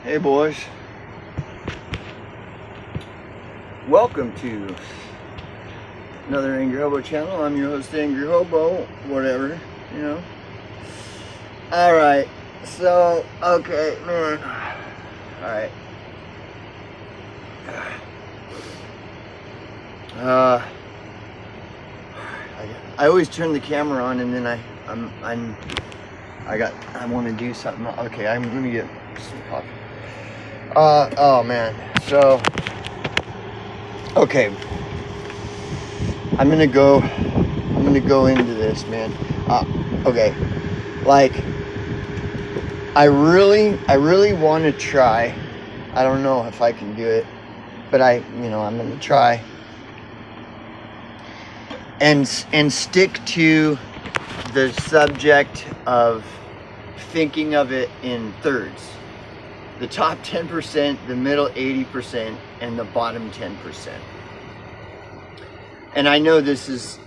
Hey boys, welcome to another Angry Hobo channel. I'm your host, Angry Hobo, whatever, you know. Alright, so, okay, man. Alright. I always turn the camera on and then I want to do something. Okay, I'm gonna get some coffee. Oh man, so, okay, I'm gonna go into this, man. Okay, like, I really want to try. I don't know if I can do it, but I'm gonna try and stick to the subject of thinking of it in thirds. The top 10%, the middle 80%, and the bottom 10%. And I know this is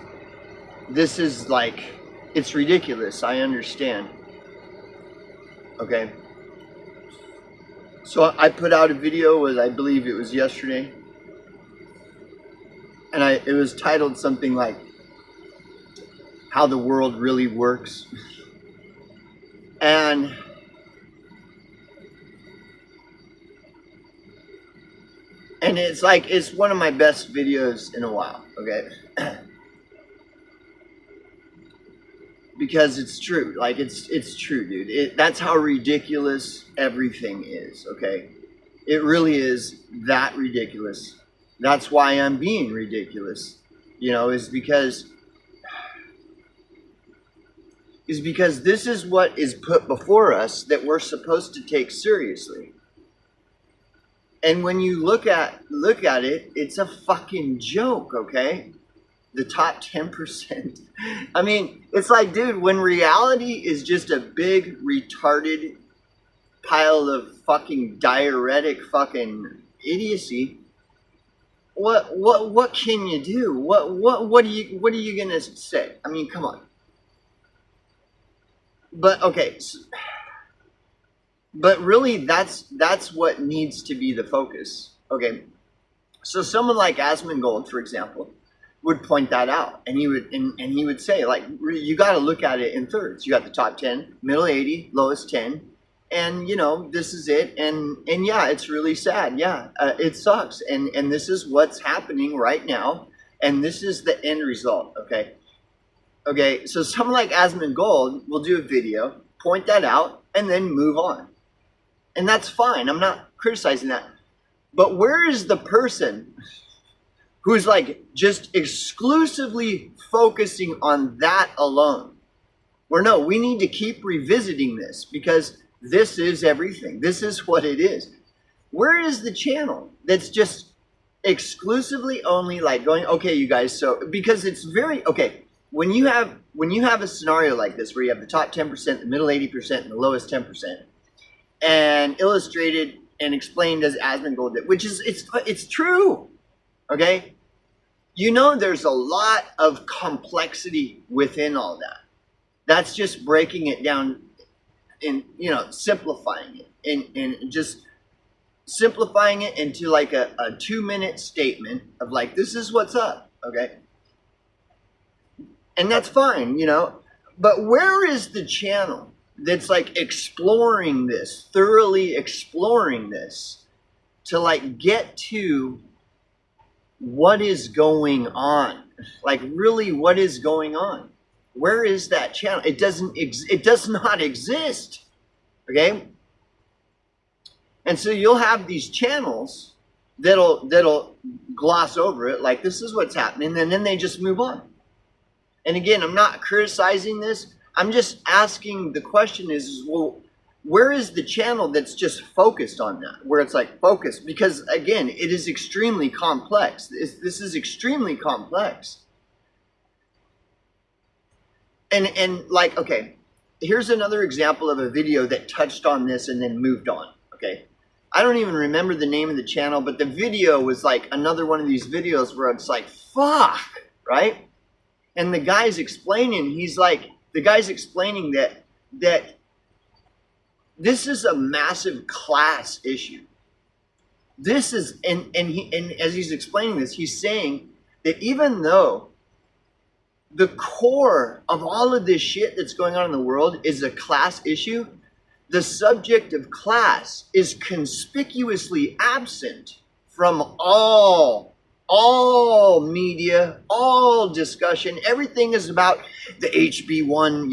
like, it's ridiculous, I understand. Okay. So I put out a video, I believe it was yesterday, and it was titled something like, How the World Really Works. And it's like, it's one of my best videos in a while, okay? Because it's true, like, it's true, dude. That's how ridiculous everything is, okay? It really is that ridiculous. That's why I'm being ridiculous, is because this is what is put before us that we're supposed to take seriously. And when you look at it, it's a fucking joke, okay? The top 10%. I mean, it's like, dude, when reality is just a big retarded pile of fucking diuretic fucking idiocy, what can you do? What are you gonna say? I mean, come on. But okay, but really, that's what needs to be the focus. Okay, so someone like Asmongold, for example, would point that out, and he would say, like, you got to look at it in thirds. You got the top 10, middle 80, lowest 10, and this is it. And yeah, it's really sad. Yeah, it sucks, and this is what's happening right now, and this is the end result. Okay, so someone like Asmongold will do a video, point that out, and then move on. And that's fine. I'm not criticizing that. But where is the person who's like just exclusively focusing on that alone? Where no, we need to keep revisiting this because this is everything. This is what it is. Where is the channel that's just exclusively only like going, okay, you guys, so because it's very, okay, when you have a scenario like this where you have the top 10%, the middle 80%, and the lowest 10%, and illustrated and explained as Asmongold did, which is, it's true, okay? There's a lot of complexity within all that. That's just breaking it down and, simplifying it and just simplifying it into like a 2-minute statement of like, this is what's up, okay? And that's fine, but where is the channel that's like exploring this, thoroughly exploring this to like get to what is going on? Like, really, what is going on? Where is that channel? It does not exist. Okay? And so you'll have these channels that'll gloss over it, like this is what's happening, and then they just move on. And again, I'm not criticizing this. I'm just asking, the question is, well, where is the channel that's just focused on that? Where it's like focused? Because again, it is extremely complex. This is extremely complex. And like, okay, here's another example of a video that touched on this and then moved on, okay? I don't even remember the name of the channel, but the video was like another one of these videos where it's like, fuck, right? And the guy's explaining, the guy's explaining that this is a massive class issue. This is, and as he's explaining this, he's saying that even though the core of all of this shit that's going on in the world is a class issue, the subject of class is conspicuously absent from all media, all discussion. Everything is about the HB1,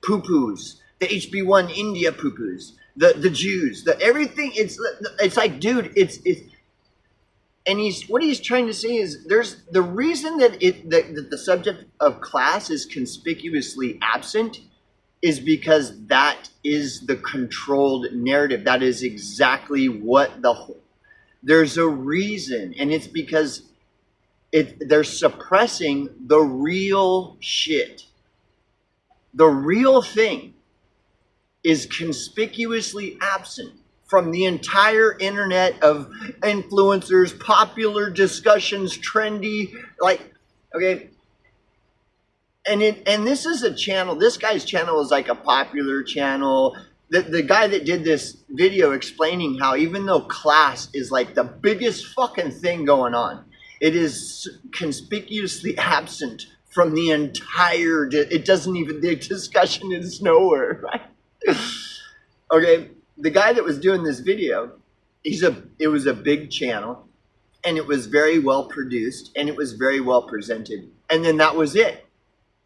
poo-poos, the HB1 India poo-poos, the Jews, the everything. It's like, dude, it's and what he's trying to say is there's the reason that the subject of class is conspicuously absent is because that is the controlled narrative. That is exactly what there's a reason, and it's because they're suppressing the real shit. The real thing is conspicuously absent from the entire internet of influencers, popular discussions, trendy, okay. And this is a channel, this guy's channel is like a popular channel. The guy that did this video explaining how even though class is like the biggest fucking thing going on, it is conspicuously absent from the entire, it doesn't even, the discussion is nowhere, right? Okay, the guy that was doing this video, it was a big channel, and it was very well produced, and it was very well presented, and then that was it.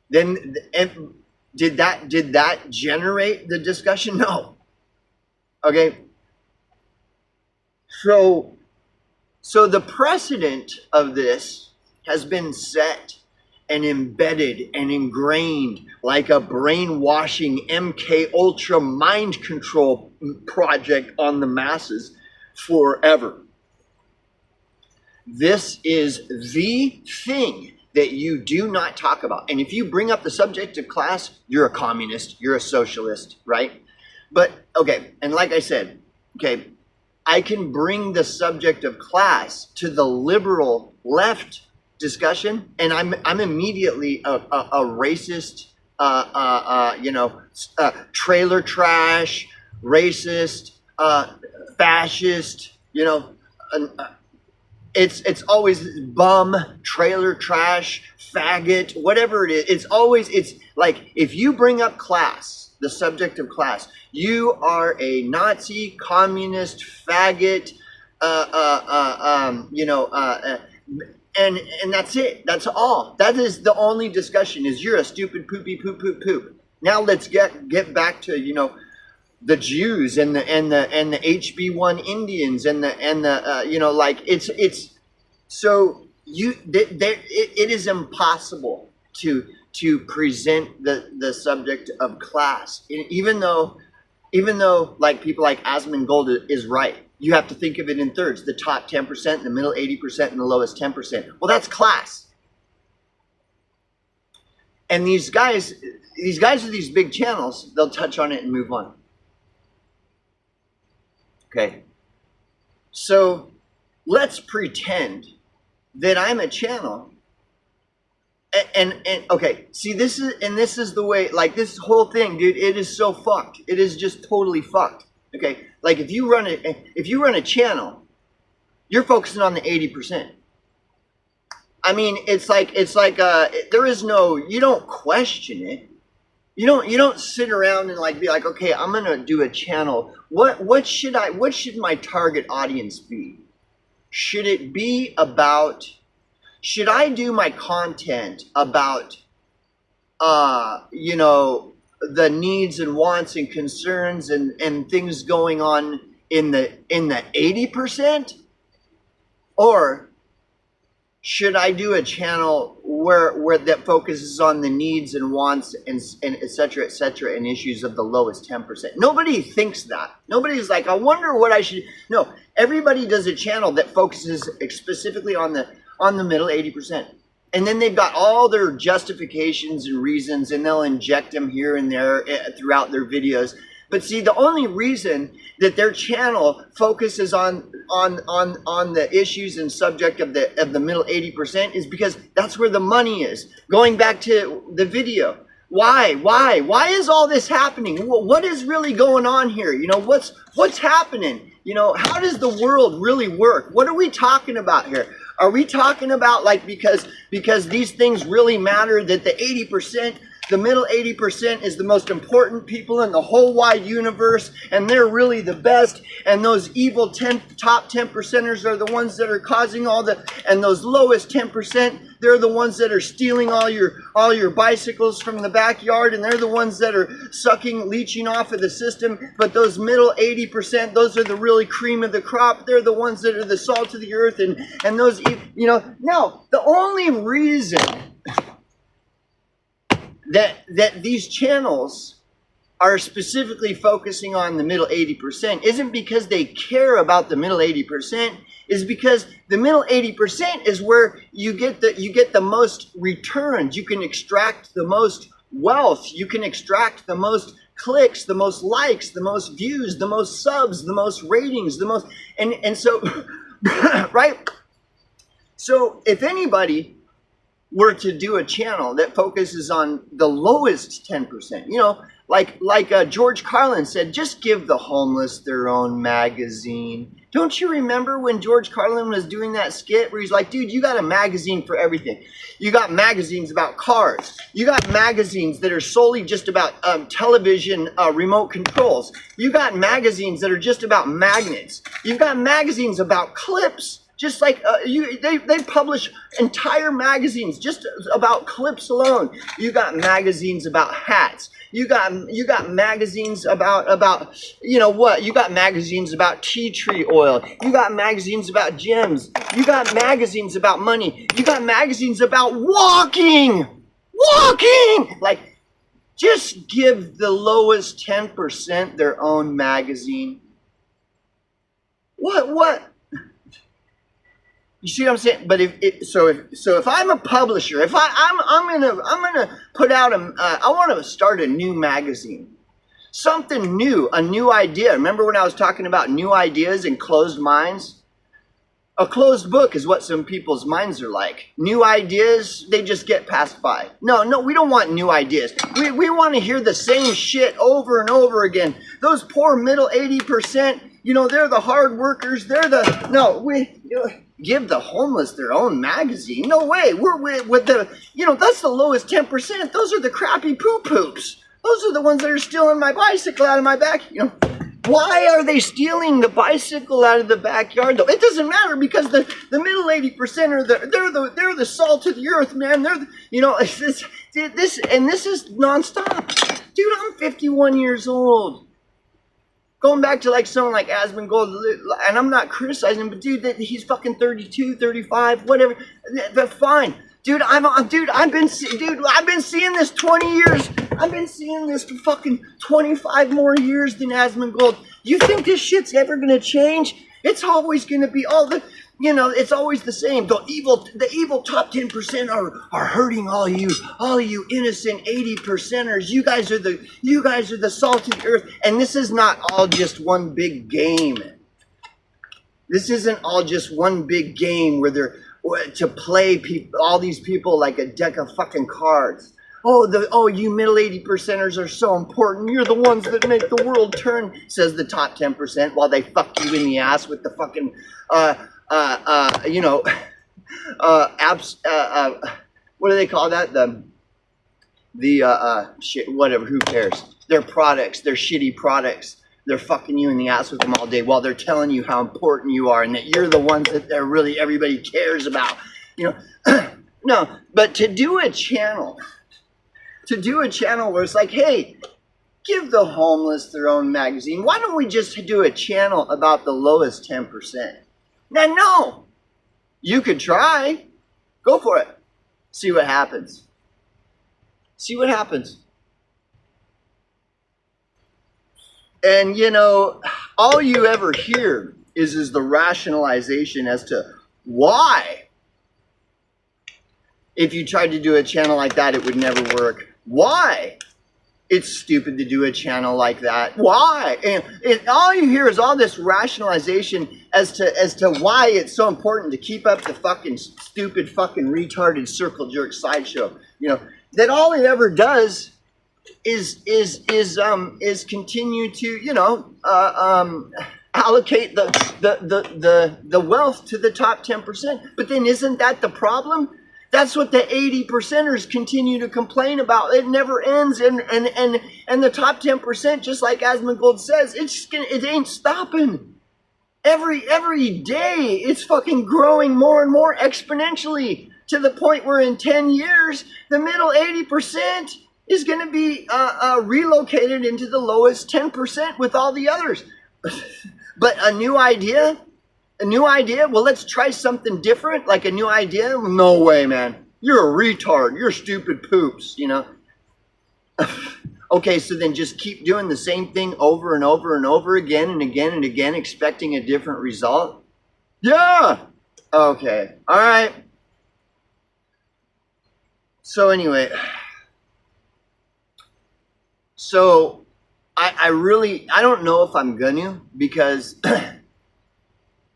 Then, and did that generate the discussion? No. Okay. So the precedent of this has been set and embedded and ingrained like a brainwashing MK Ultra mind control project on the masses forever. This is the thing that you do not talk about. And if you bring up the subject of class, you're a communist, you're a socialist, right? But, okay, and like I said, okay, I can bring the subject of class to the liberal left discussion, and I'm immediately a racist, trailer trash, racist, fascist, It's always bum, trailer trash, faggot, whatever it is. It's like if you bring up class, the subject of class, you are a Nazi, communist, faggot, and that's it. That's all. That is the only discussion. Is you're a stupid poopy poop poop poop. Now let's get back to the Jews and the HB1 Indians and it's so it is impossible to present the subject of class, even though like people like Asmongold is right. You have to think of it in thirds: the top 10%, the middle 80%, and the lowest 10%. Well, that's class. And these guys with these big channels, they'll touch on it and move on. Okay, so let's pretend that I'm a channel, and okay, see, this is the way, like, this whole thing, dude, it is so fucked. It is just totally fucked. Okay, like if you run a channel, you're focusing on the 80%. I mean, it's like there is no, you don't question it. You don't sit around and be like, okay, I'm gonna do a channel. What should my target audience be? Should it be about? Should I do my content about the needs and wants and concerns and things going on in the 80%? Or should I do a channel where that focuses on the needs and wants and et cetera, and issues of the lowest 10%? Nobody thinks that. Nobody's like, I wonder what I should. No, everybody does a channel that focuses specifically on the middle 80%. And then they've got all their justifications and reasons, and they'll inject them here and there throughout their videos. But see, the only reason that their channel focuses on the issues and subject of the middle 80% is because that's where the money is. Going back to the video, Why is all this happening? What is really going on here? You know, what's happening? You know, how does the world really work? What are we talking about here? Are we talking about like because these things really matter, that the 80%, the middle 80% is the most important people in the whole wide universe, and they're really the best, and those evil top 10%ers are the ones that are causing all the, and those lowest 10%, they're the ones that are stealing all your bicycles from the backyard, and they're the ones that are leeching off of the system. But those middle 80%, those are the really cream of the crop. They're the ones that are the salt of the earth, and those, you know. No, the only reason that these channels are specifically focusing on the middle 80% isn't because they care about the middle 80%, is because the middle 80% is where you get the most returns. You can extract the most wealth. You can extract the most clicks, the most likes, the most views, the most subs, the most ratings, the most, and so right? So if anybody were to do a channel that focuses on the lowest 10%, you know, like George Carlin said, just give the homeless their own magazine. Don't you remember when George Carlin was doing that skit where he's like, dude, you got a magazine for everything. You got magazines about cars. You got magazines that are solely just about television remote controls. You got magazines that are just about magnets. You've got magazines about clips. Just like they publish entire magazines just about clips alone. You got magazines about hats. You got magazines about you know what? You got magazines about tea tree oil. You got magazines about gyms. You got magazines about money. You got magazines about walking. Like, just give the lowest 10% their own magazine. What? You see what I'm saying? But if I'm a publisher, if I'm gonna put out I want to start a new magazine, something new, a new idea. Remember when I was talking about new ideas and closed minds? A closed book is what some people's minds are like. New ideas, they just get passed by. No, we don't want new ideas. We want to hear the same shit over and over again. Those poor middle 80%, you know, they're the hard workers. Give the homeless their own magazine. No way. We're with the, you know, that's the lowest 10%. Those are the crappy poops. Those are the ones that are stealing my bicycle out of my back. You know, why are they stealing the bicycle out of the backyard though? It doesn't matter, because the middle 80% are they're the salt of the earth, man. You know, this is nonstop. Dude, I'm 51 years old. Going back to like someone like Asmongold, and I'm not criticizing him, but dude, he's fucking 32, 35, whatever. But fine, dude. I've been seeing this 20 years. I've been seeing this for fucking 25 more years than Asmongold. You think this shit's ever gonna change? It's always gonna be all the, you know, it's always the same. The evil top 10% are hurting all you innocent 80%ers. You guys are the salt of the earth. And this is not all just one big game. This isn't all just one big game where they're to play all these people like a deck of fucking cards. Oh, you middle 80%ers are so important. You're the ones that make the world turn, says the top 10%, while they fuck you in the ass with the fucking you know, what do they call that? The shit, whatever, who cares? Their products, their shitty products. They're fucking you in the ass with them all day while they're telling you how important you are and that you're the ones that they're really everybody cares about. You know, no, but to do a channel where it's like, hey, give the homeless their own magazine. Why don't we just do a channel about the lowest 10%? Now, no, you could try. Go for it. See what happens. And, you know, all you ever hear is the rationalization as to why. If you tried to do a channel like that, it would never work. Why? It's stupid to do a channel like that. Why? And all you hear is all this rationalization as to why it's so important to keep up the fucking stupid, fucking retarded circle jerk sideshow. You know, that all it ever does is continue to, you know, allocate the wealth to the top 10%. But then isn't that the problem? That's what the 80%ers continue to complain about. It never ends, and the top 10%, just like Asmongold says, it ain't stopping. Every day it's fucking growing more and more exponentially, to the point where in 10 years the middle 80% is going to be relocated into the lowest 10% with all the others. But a new idea, well, let's try something different, like a new idea. No way, man. You're a retard. You're stupid poops, you know. Okay, so then just keep doing the same thing over and over and over again and again and again, expecting a different result? Yeah. Okay. All right. So anyway, so I don't know if I'm gonna, because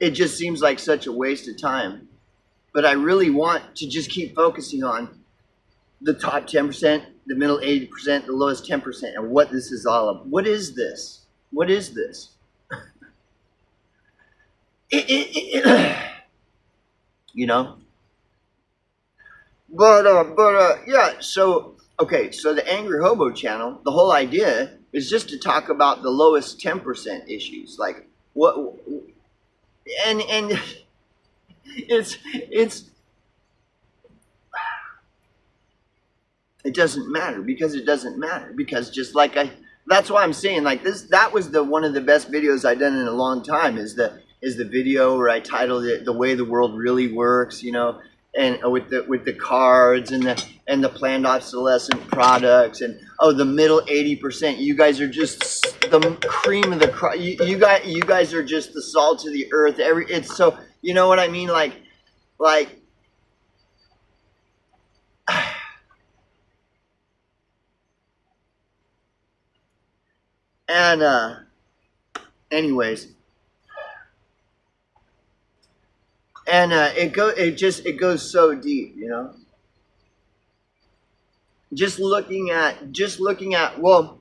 it just seems like such a waste of time. But I really want to just keep focusing on the top 10%, the middle 80%, the lowest 10%, and what this is all about. What is this? What is this? You know? But yeah, so, okay, so the Angry Hobo channel, the whole idea is just to talk about the lowest 10% issues. Like, what, and it's, it doesn't matter, because it doesn't matter, because just like that's why I'm saying, like, that was one of the best videos I've done in a long time, is the video where I titled it "The Way the World Really Works," you know, and with the cards and the planned obsolescent products, and the middle 80%, you guys are just the cream of the crop. You guys are just the salt of the earth. It's so, you know what I mean, like and anyways, and it goes so deep, you know. Just looking at well,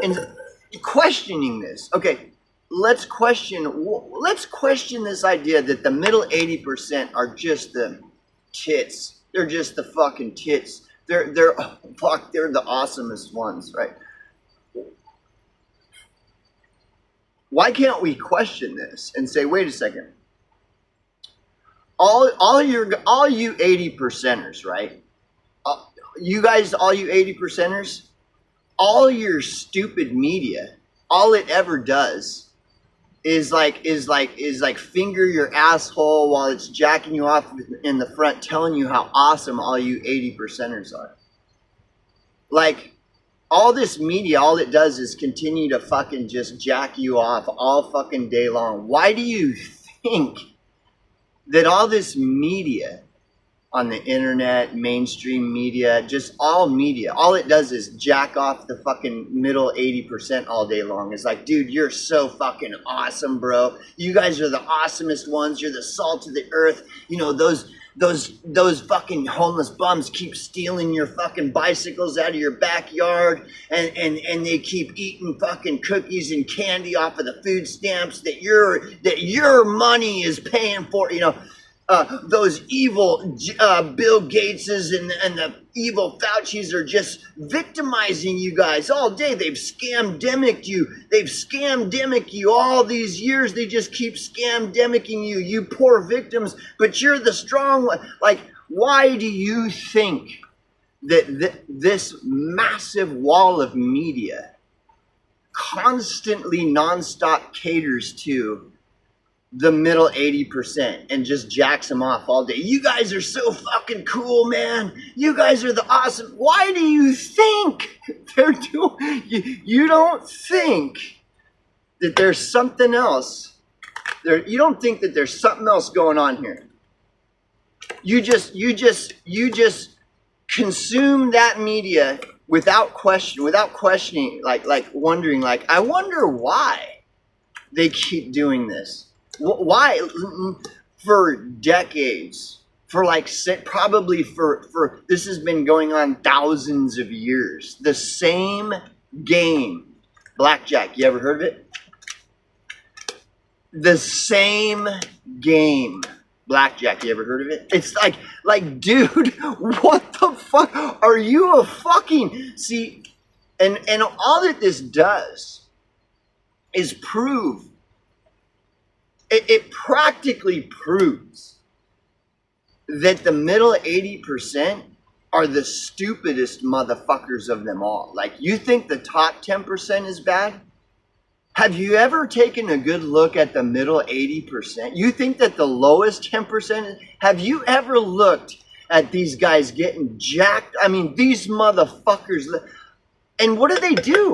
and questioning this. Okay, let's question this idea that the middle 80% are just the tits. They're just the fucking tits. They're the awesomest ones, right? Why can't we question this and say, wait a second, all you 80%ers, right? You guys, all you 80%ers, all your stupid media, all it ever does is like finger your asshole while it's jacking you off in the front, telling you how awesome all you 80%ers are. Like, all this media, all it does is continue to fucking just jack you off all fucking day long. Why do you think that all this media on the internet, mainstream media, just all media, all it does is jack off the fucking middle 80% all day long? It's like, dude, you're so fucking awesome, bro. You guys are the awesomest ones. You're the salt of the earth. You know, those fucking homeless bums keep stealing your fucking bicycles out of your backyard, and they keep eating fucking cookies and candy off of the food stamps that your money is paying for, you know. Those evil Bill Gateses and the evil Faucis are just victimizing you guys all day. They've scamdemicked you. They've scamdemicked you all these years. They just keep scamdemicking you, you poor victims. But you're the strong one. Like, why do you think that this massive wall of media constantly nonstop caters to the middle 80% and just jacks them off all day? You guys are so fucking cool, man. You guys are the awesome. Why do you think they're doing? You don't think that there's something else there? You don't think that there's something else going on here? You just consume that media without questioning, like wondering, like, I wonder why they keep doing this. Why? For decades, for like probably for this has been going on thousands of years. The same game, blackjack. You ever heard of it? The same game, blackjack. You ever heard of it? It's like, dude, what the fuck? Are you a fucking see? And all that this does is prove. It practically proves that the middle 80% are the stupidest motherfuckers of them all. Like, you think the top 10% is bad? Have you ever taken a good look at the middle 80%? You think that the lowest 10%? Have you ever looked at these guys getting jacked? I mean, these motherfuckers. And what do?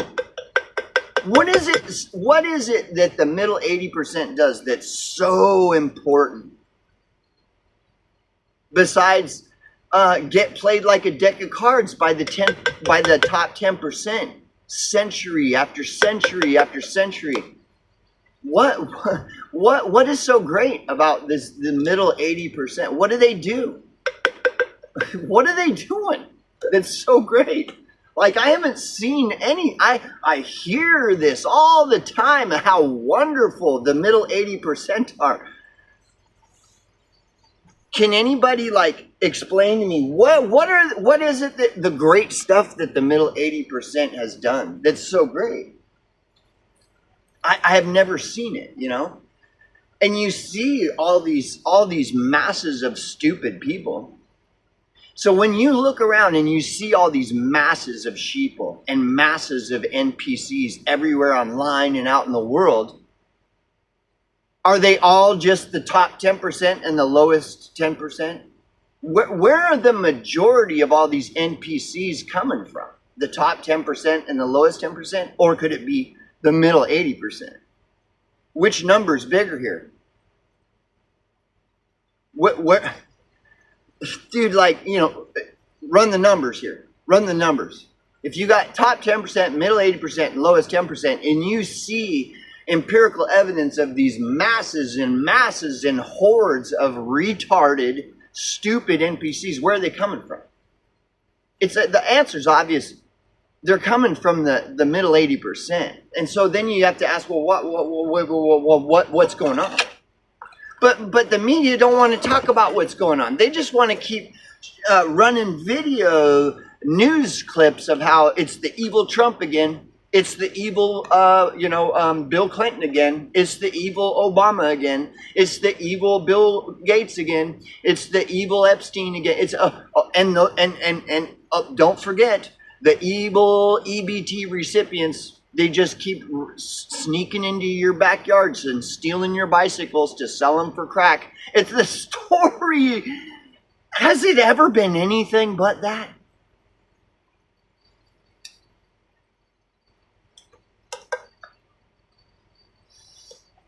What is it that the middle 80% does that's so important? Besides get played like a deck of cards by the top 10%, century after century after century. What is so great about the middle 80%? What do they do? What are they doing that's so great? Like, I haven't seen any. I hear this all the time, how wonderful the middle 80% are. Can anybody like explain to me what is it that the great stuff that the middle 80% has done that's so great? I have never seen it, you know? And you see all these masses of stupid people. So when you look around and you see all these masses of sheeple and masses of NPCs everywhere online and out in the world, are they all just the top 10% and the lowest 10%? Where are the majority of all these NPCs coming from? The top 10% and the lowest 10%? Or could it be the middle 80%? Which number's bigger here? What? Dude, like, you know, run the numbers here. Run the numbers. If you got top 10%, middle 80%, and lowest 10%, and you see empirical evidence of these masses and hordes of retarded, stupid NPCs, where are they coming from? The answer's obvious. They're coming from the middle 80%. And so then you have to ask, well, what's going on? But the media don't want to talk about what's going on. They just want to keep running video news clips of how it's the evil Trump again. It's the evil, Bill Clinton again. It's the evil Obama again. It's the evil Bill Gates again. It's the evil Epstein again. It's don't forget the evil EBT recipients. They just keep sneaking into your backyards and stealing your bicycles to sell them for crack. It's the story. Has it ever been anything but that?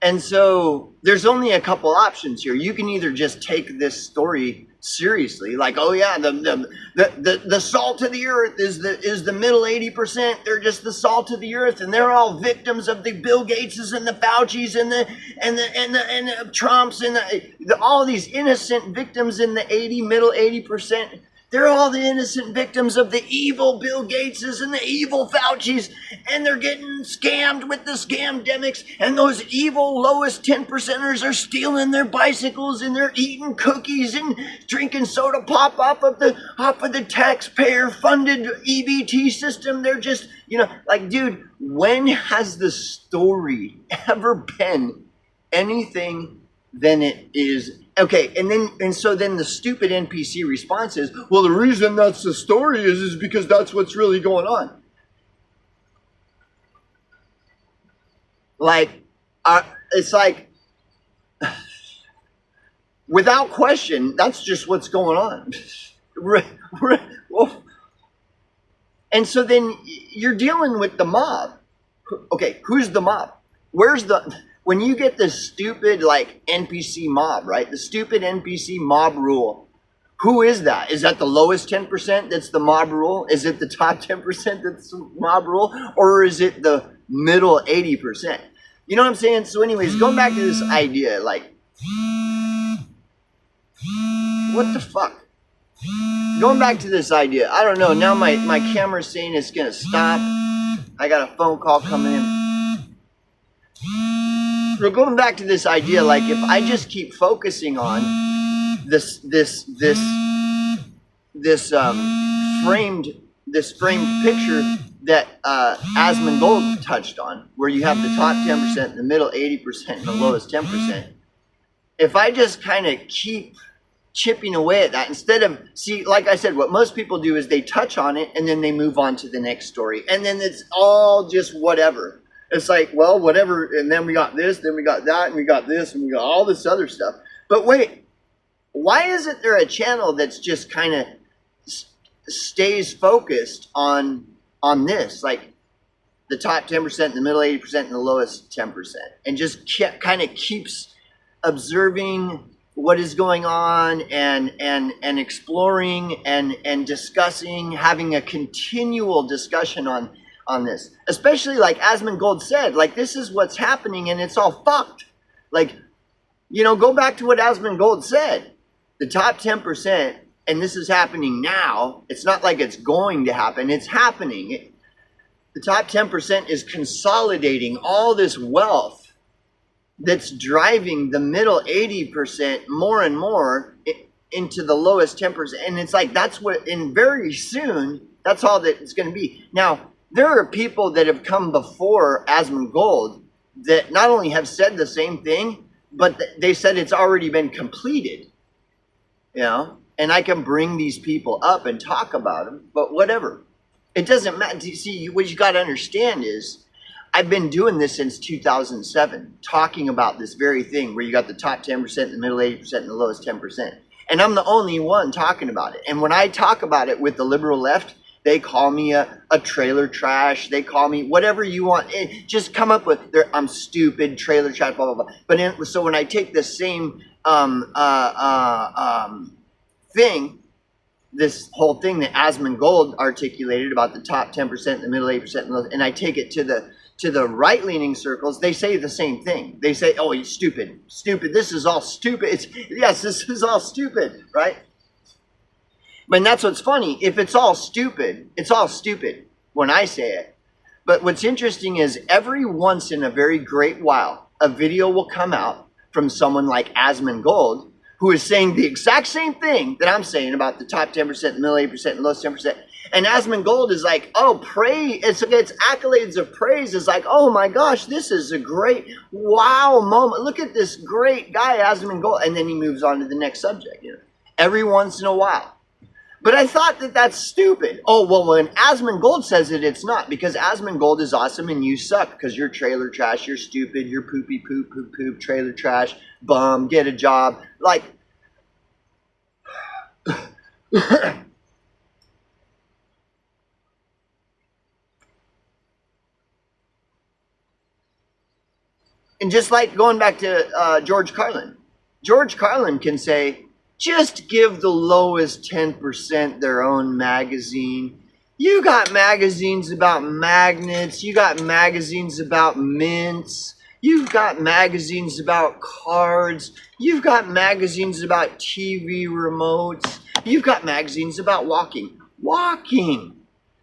And so there's only a couple options here. You can either just take this story seriously, like, oh yeah, the salt of the earth is the middle 80%. They're just the salt of the earth, and they're all victims of the Bill Gateses and the Faucis and the Trumps and all these innocent victims in the middle 80%. They're all the innocent victims of the evil Bill Gateses and the evil Faucis, and they're getting scammed with the scamdemics, and those evil lowest 10%ers are stealing their bicycles, and they're eating cookies and drinking soda pop off of the taxpayer-funded EBT system. They're just, like, dude, when has the story ever been anything than it is? Okay, and so then the stupid NPC response is, well, the reason that's the story is because that's what's really going on. Like, it's like, without question, that's just what's going on. And so then you're dealing with the mob. Okay, who's the mob? When you get this stupid, like, NPC mob, right? The stupid NPC mob rule. Who is that? Is that the lowest 10% that's the mob rule? Is it the top 10% that's the mob rule? Or is it the middle 80%? You know what I'm saying? So anyways, going back to this idea, like, what the fuck? Going back to this idea, I don't know. Now my camera's saying it's gonna stop. I got a phone call coming in. So going back to this idea, like if I just keep focusing on this framed picture that Asmongold touched on, where you have the top 10%, the middle 80%, and the lowest 10%. If I just kind of keep chipping away at that, instead of, see, like I said, what most people do is they touch on it and then they move on to the next story, and then it's all just whatever. It's like, well, whatever, and then we got this, then we got that, and we got this, and we got all this other stuff. But wait, why isn't there a channel that's just kind of stays focused on this, like the top 10%, the middle 80%, and the lowest 10%, and just kind of keeps observing what is going on and exploring and discussing, having a continual discussion on this, especially like Asmongold said, like this is what's happening and it's all fucked. Like, you know, go back to what Asmongold said, the top 10%, and this is happening now. It's not like it's going to happen, it's happening. The top 10% is consolidating all this wealth that's driving the middle 80% more and more into the lowest 10%. And it's like, that's what, and very soon, that's all that it's going to be. Now, there are people that have come before Asmongold that not only have said the same thing, but they said it's already been completed, you know, and I can bring these people up and talk about them, but whatever. It doesn't matter. See, what you got to understand is, I've been doing this since 2007, talking about this very thing where you got the top 10%, the middle 80%, and the lowest 10%. And I'm the only one talking about it. And when I talk about it with the liberal left, they call me a trailer trash. They call me whatever you want. Just come up with, I'm stupid, trailer trash, blah, blah, blah. But so when I take the same thing, this whole thing that Asmongold articulated about the top 10%, the middle 8%, and I take it to the right-leaning circles, they say the same thing. They say, oh, he's stupid. Stupid. This is all stupid. Yes, this is all stupid, right? But that's what's funny. If it's all stupid when I say it. But what's interesting is every once in a very great while, a video will come out from someone like Asmongold, who is saying the exact same thing that I'm saying about the top 10%, the middle 8%, and the lowest 10%. And Asmongold is like, oh, it's accolades of praise. It's like, oh my gosh, this is a great, wow moment. Look at this great guy, Asmongold. And then he moves on to the next subject, you know, every once in a while. But I thought that that's stupid. Oh, well, when Asmongold says it, it's not, because Asmongold is awesome and you suck because you're trailer trash, you're stupid, you're poopy, poop, poop, poop, trailer trash, bum, get a job. Like, and just like going back to George Carlin. George Carlin can say, just give the lowest 10% their own magazine. You got magazines about magnets. You got magazines about mints. You've got magazines about cards. You've got magazines about TV remotes. You've got magazines about walking. Walking.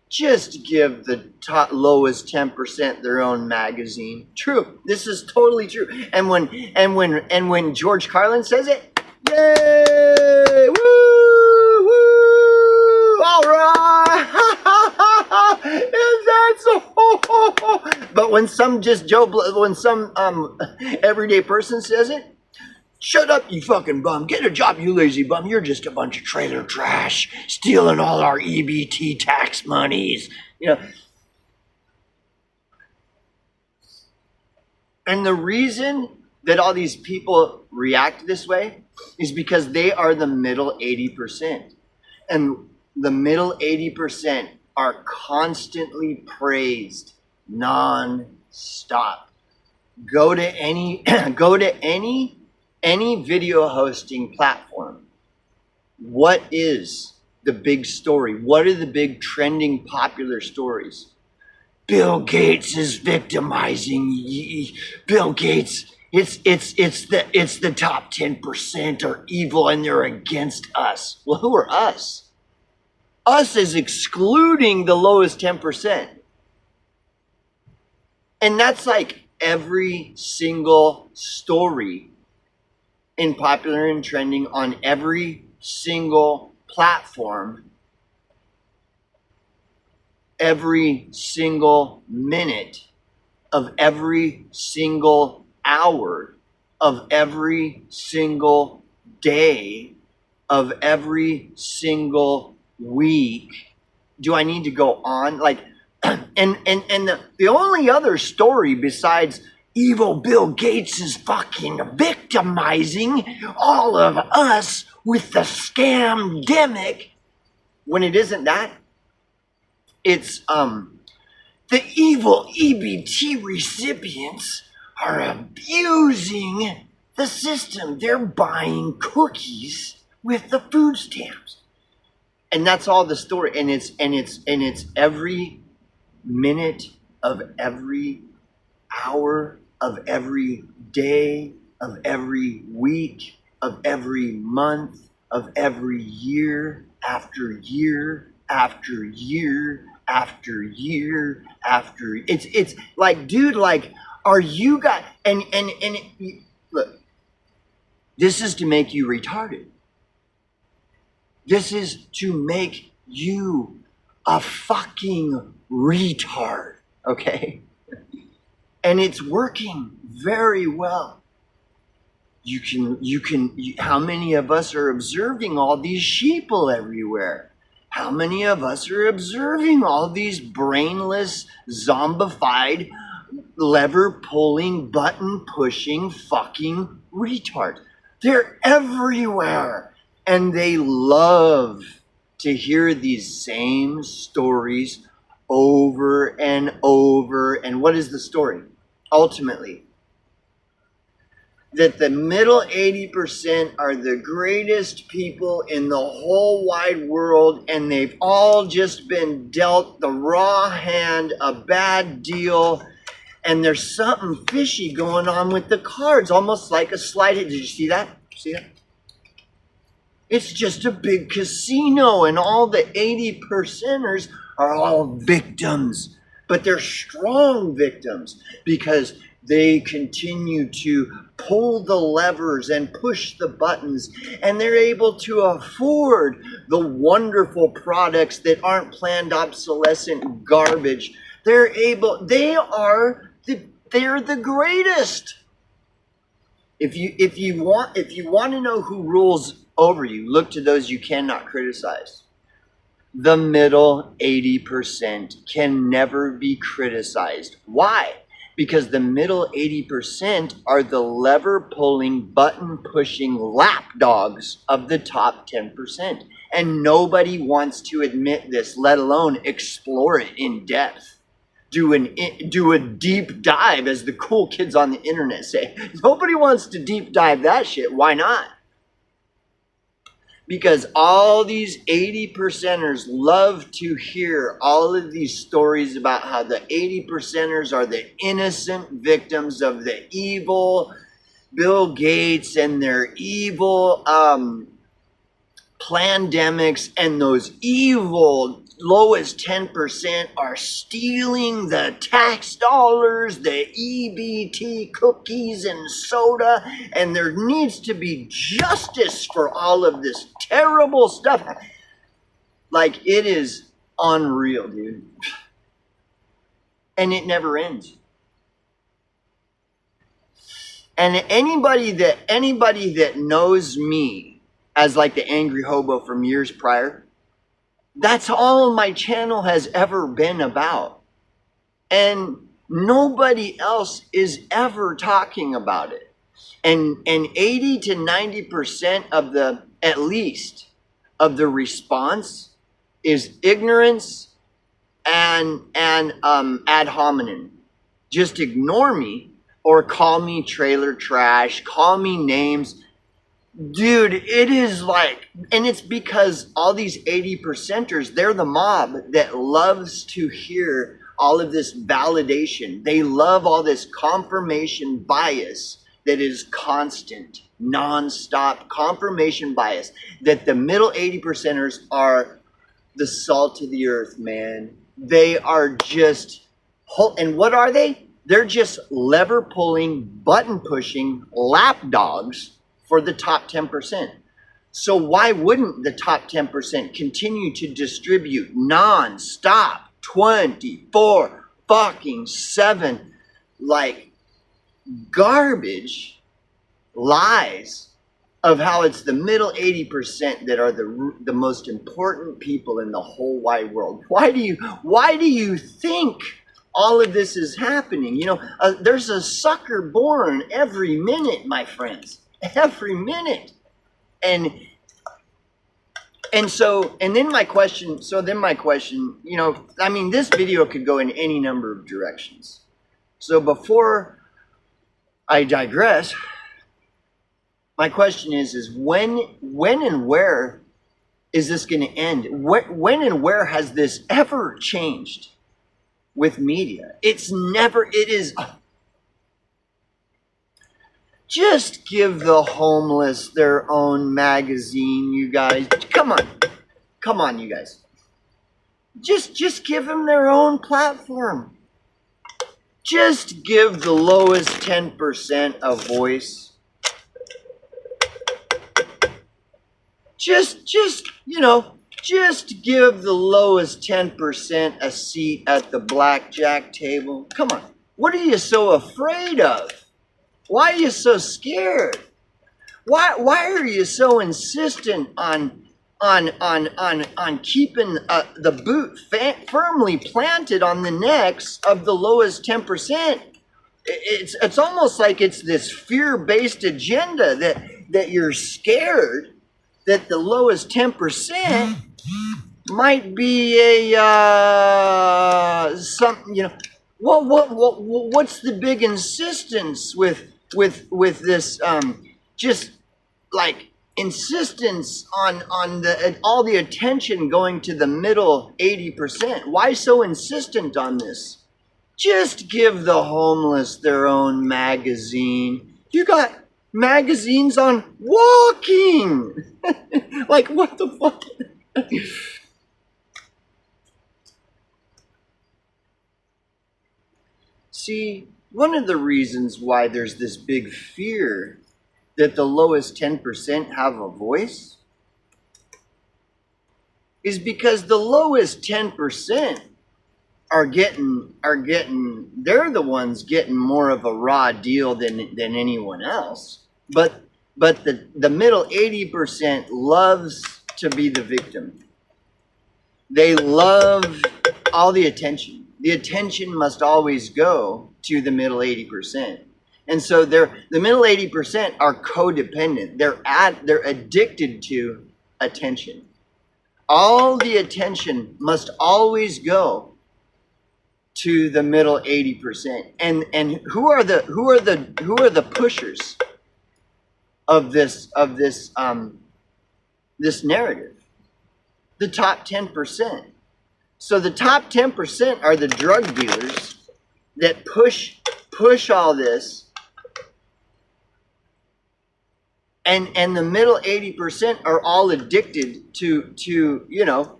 Just give the lowest 10% their own magazine. True. This is totally true. And when George Carlin says it, yay! Woo! Woo! All right! Is that so? But when some everyday person says it, shut up, you fucking bum. Get a job, you lazy bum. You're just a bunch of trailer trash, stealing all our EBT tax monies. You know. And the reason that all these people react this way is because they are the middle 80%. And the middle 80% are constantly praised non-stop. Go to any video hosting platform. What is the big story? What are the big trending popular stories? Bill Gates is victimizing. Bill Gates It's the top 10% are evil and they're against us. Well, who are us? Us is excluding the lowest 10%. And that's like every single story in popular and trending on every single platform, every single minute of every single hour of every single day of every single week. Do I need to go on? Like, and the only other story besides evil Bill Gates is fucking victimizing all of us with the scamdemic, when it isn't that, it's the evil EBT recipients are abusing the system. They're buying cookies with the food stamps. And that's all the story. And it's every minute of every hour of every day of every week of every month of every year after year after year after year after. It's like, dude, like, are you guys, and look, this is to make you retarded. This is to make you a fucking retard, okay? And it's working very well. How many of us are observing all these sheeple everywhere? How many of us are observing all these brainless, zombified, lever-pulling, button-pushing fucking retards? They're everywhere. And they love to hear these same stories over and over. And what is the story? Ultimately, that the middle 80% are the greatest people in the whole wide world, and they've all just been dealt the raw hand, a bad deal, and there's something fishy going on with the cards, almost like a slide. Did you see that? See that? It's just a big casino, and all the 80%ers are all victims. But they're strong victims because they continue to pull the levers and push the buttons, and they're able to afford the wonderful products that aren't planned obsolescent garbage. They're the greatest. If you want to know who rules over you, look to those you cannot criticize. The middle 80% can never be criticized. Why? Because the middle 80% are the lever-pulling, button-pushing lapdogs of the top 10%. And nobody wants to admit this, let alone explore it in depth. Do a deep dive, as the cool kids on the internet say. Nobody wants to deep dive that shit. Why not? Because all these 80%ers love to hear all of these stories about how the 80%ers are the innocent victims of the evil Bill Gates and their evil pandemics, and those evil lowest 10% are stealing the tax dollars, the EBT cookies and soda, and there needs to be justice for all of this terrible stuff. Like, it is unreal, dude. And it never ends. And anybody that knows me as like the angry hobo from years prior, that's all my channel has ever been about. And nobody else is ever talking about it. And 80 to 90% of the, at least, of the response is ignorance and ad hominem. Just ignore me or call me trailer trash, call me names. Dude, it is like, and it's because all these 80%ers, they're the mob that loves to hear all of this validation. They love all this confirmation bias that is constant, non-stop confirmation bias that the middle 80%ers are the salt of the earth, man. They are just, and what are they? They're just lever pulling, button pushing lapdogs for the top 10%. So why wouldn't the top 10% continue to distribute non-stop 24 fucking 7 like garbage lies of how it's the middle 80% that are the most important people in the whole wide world? Why do you think all of this is happening? You know, there's a sucker born every minute, my friends, every minute. And then my question, you know, I mean, this video could go in any number of directions. So before I digress, my question is when and where is this going to end? When and where has this ever changed with media? It is. Just give the homeless their own magazine, you guys. Come on, you guys. Just give them their own platform. Just give the lowest 10% a voice. Just give the lowest 10% a seat at the blackjack table. Come on. What are you so afraid of? Why are you so scared? Why are you so insistent on keeping the boot firmly planted on the necks of the lowest 10%? It's almost like it's this fear-based agenda that you're scared that the lowest 10% might be a something, you know. What's the big insistence with this just like insistence on all the attention going to the middle 80%? Why so insistent on this? Just give the homeless their own magazine. You got magazines on walking. Like, what the fuck? See, one of the reasons why there's this big fear that the lowest 10% have a voice is because the lowest 10% are getting they're the ones getting more of a raw deal than anyone else. But the middle 80% loves to be the victim. They love all the attention. The attention must always go to the middle 80%. And so the middle 80% are codependent. They're addicted to attention. All the attention must always go to the middle 80%. And who are the pushers of this narrative? The top 10%. So the top 10% are the drug dealers that push all this, and the middle 80% are all addicted to you know,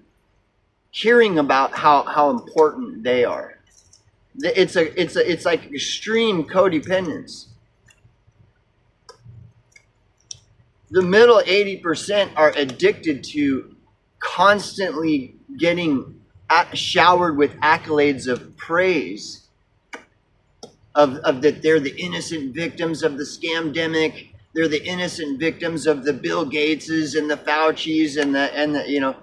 hearing about how important they are. It's like extreme codependence. The middle 80% are addicted to constantly getting showered with accolades of praise, of that they're the innocent victims of the scamdemic. They're the innocent victims of the Bill Gateses and the Faucis and the you know.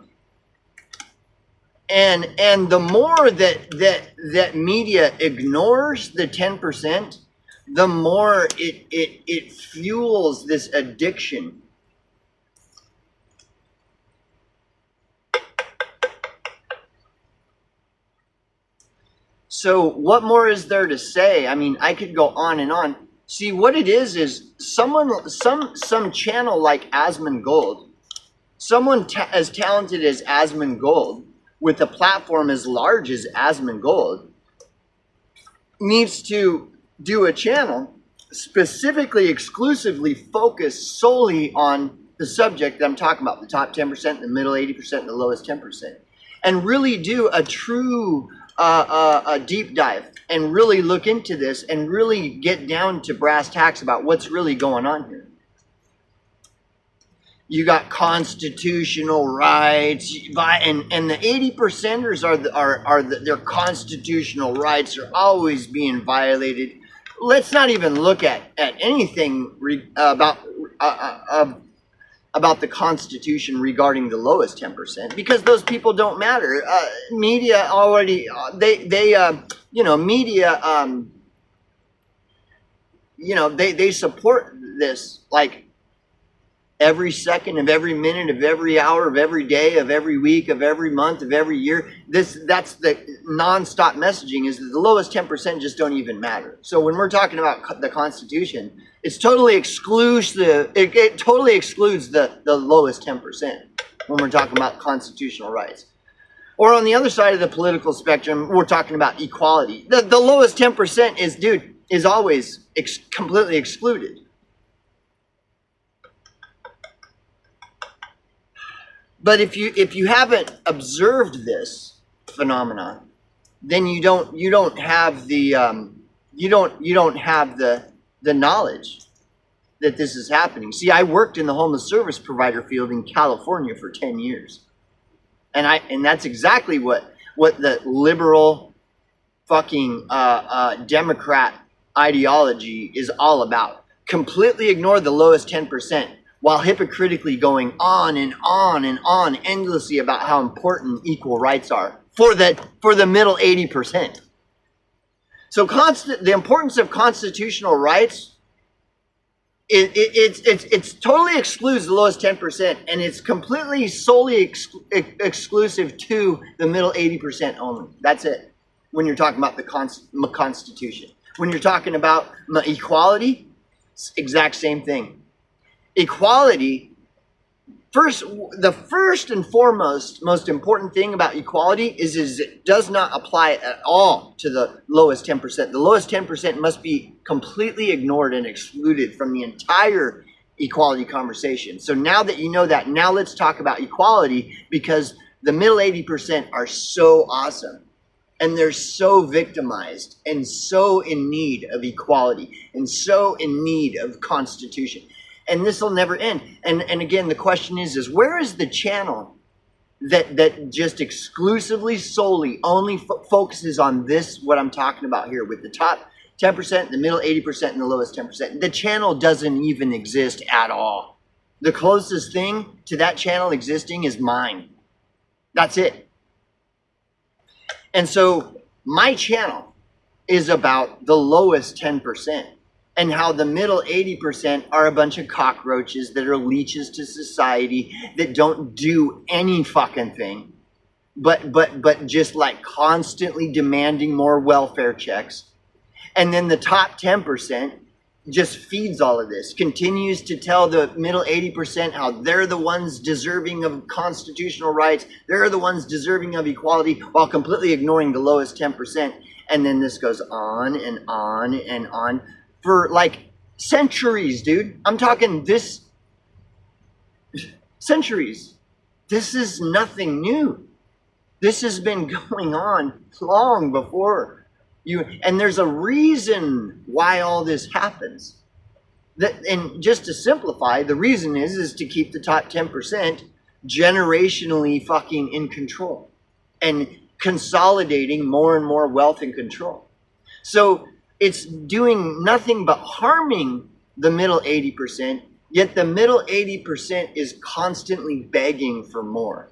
And the more that media ignores the 10%, the more it fuels this addiction. So what more is there to say? I mean, I could go on and on. See, what it is some channel like Asmongold, someone as talented as Asmongold, with a platform as large as Asmongold, needs to do a channel specifically, exclusively focus solely on the subject that I'm talking about, the top 10%, the middle 80%, and the lowest 10%, and really do a true a deep dive and really look into this and really get down to brass tacks about what's really going on here. You got constitutional rights, and the 80%ers their constitutional rights are always being violated. Let's not even look at anything about the Constitution regarding the lowest 10%, because those people don't matter. Media already they support this like every second of every minute of every hour of every day of every week of every month of every year. That's the nonstop messaging, is that the lowest 10% just don't even matter. So when we're talking about the Constitution, it's totally exclusive. It totally excludes the lowest 10% when we're talking about constitutional rights. Or on the other side of the political spectrum, we're talking about equality. The lowest 10% is always completely excluded. But if you haven't observed this phenomenon, then you don't have the knowledge that this is happening. See, I worked in the homeless service provider field in California for 10 years, and that's exactly what the liberal fucking Democrat ideology is all about. Completely ignore the lowest 10%. While hypocritically going on and on and on endlessly about how important equal rights are for the middle 80%. So the importance of constitutional rights, it's totally excludes the lowest 10%, and it's completely solely exclusive to the middle 80% only. That's it. When you're talking about the Constitution, when you're talking about equality, exact same thing. Equality, the first and foremost, most important thing about equality is it does not apply at all to the lowest 10%. The lowest 10% must be completely ignored and excluded from the entire equality conversation. So now that you know that, now let's talk about equality, because the middle 80% are so awesome. And they're so victimized and so in need of equality and so in need of constitution. And this will never end. And again, the question is where is the channel that just exclusively, solely, only focuses on this, what I'm talking about here, with the top 10%, the middle 80%, and the lowest 10%. The channel doesn't even exist at all. The closest thing to that channel existing is mine. That's it. And so my channel is about the lowest 10%. And how the middle 80% are a bunch of cockroaches that are leeches to society that don't do any fucking thing, but just like constantly demanding more welfare checks. And then the top 10% just feeds all of this, continues to tell the middle 80% how they're the ones deserving of constitutional rights, they're the ones deserving of equality, while completely ignoring the lowest 10%. And then this goes on and on and on. For like centuries, dude. I'm talking this centuries. This is nothing new. This has been going on long before you. And there's a reason why all this happens. And just to simplify, the reason is to keep the top 10% generationally fucking in control and consolidating more and more wealth and control. So it's doing nothing but harming the middle 80%, yet the middle 80% is constantly begging for more.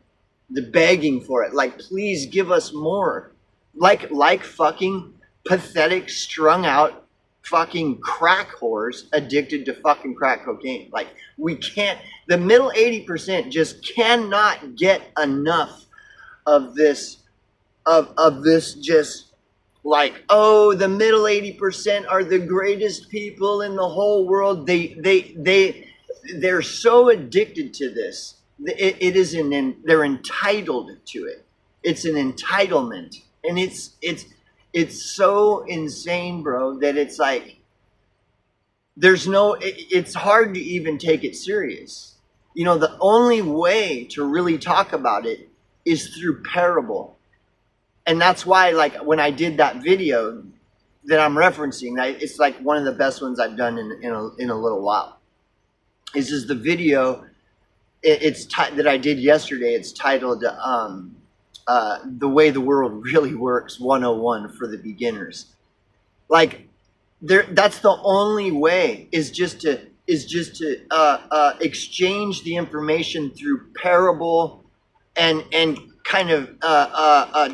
They're begging for it. Like, please give us more. Like fucking pathetic, strung out fucking crack whores addicted to fucking crack cocaine. Like, we can't, the middle 80% just cannot get enough of this, of this just, like, oh, the middle 80% are the greatest people in the whole world. They're so addicted to this. They're entitled to it. It's an entitlement, and it's so insane, bro, that it's like it's hard to even take it serious. You know, the only way to really talk about it is through parable. And that's why, like, when I did that video that I'm referencing, it's like one of the best ones I've done in a little while. Is the video that I did yesterday. It's titled "The Way the World Really Works 101 for the Beginners." Like, that's the only way, is just to exchange the information through parable and kind of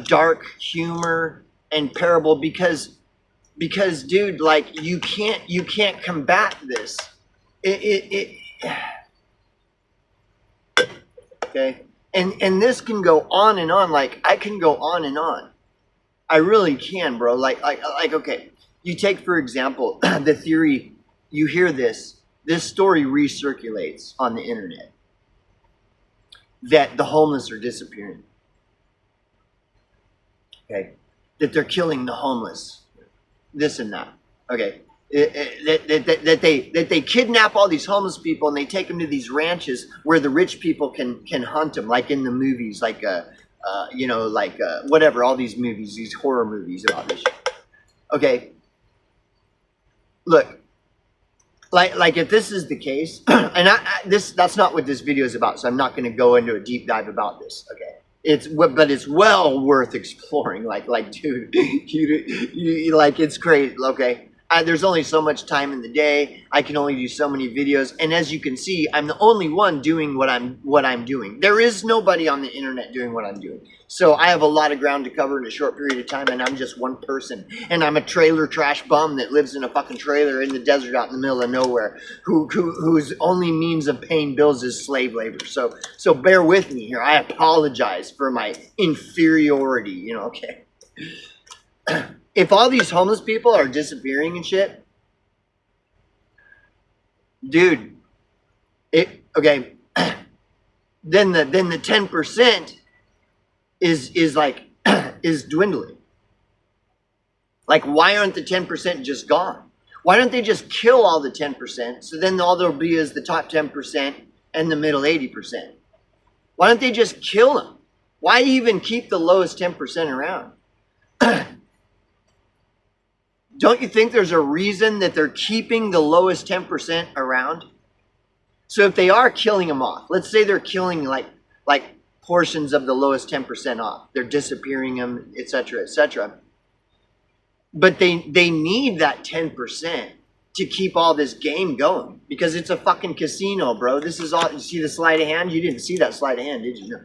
dark humor and parable, because dude, like, you can't combat this. Okay, and this can go on and on. Like, I can go on and on. I really can, bro. Like okay, you take, for example, the theory. You hear this story recirculates on the internet that the homeless are disappearing. Okay, that they're killing the homeless, this and that. Okay, that they kidnap all these homeless people and they take them to these ranches where the rich people can hunt them, like in the movies, like whatever, all these movies, these horror movies about this shit. Okay, look, like if this is the case, and that's not what this video is about, so I'm not going to go into a deep dive about this. Okay. But it's well worth exploring. Like, dude, you like, it's great. Okay, there's only so much time in the day. I can only do so many videos, and as you can see, I'm the only one doing what I'm doing. There is nobody on the internet doing what I'm doing. So I have a lot of ground to cover in a short period of time, and I'm just one person. And I'm a trailer trash bum that lives in a fucking trailer in the desert out in the middle of nowhere, whose only means of paying bills is slave labor. So bear with me here. I apologize for my inferiority, you know, okay. If all these homeless people are disappearing and shit, dude, then the 10% is like is dwindling. Like, why aren't the 10% just gone? Why don't they just kill all the 10%? So then all there'll be is the top 10% and the middle 80%. Why don't they just kill them? Why even keep the lowest 10% around? Don't you think there's a reason that they're keeping the lowest 10% around? So if they are killing them off, let's say they're killing like portions of the lowest 10% off, they're disappearing them, etc., etc. But they need that 10% to keep all this game going, because it's a fucking casino, bro. This is all. You see the sleight of hand? You didn't see that sleight of hand, did you? No.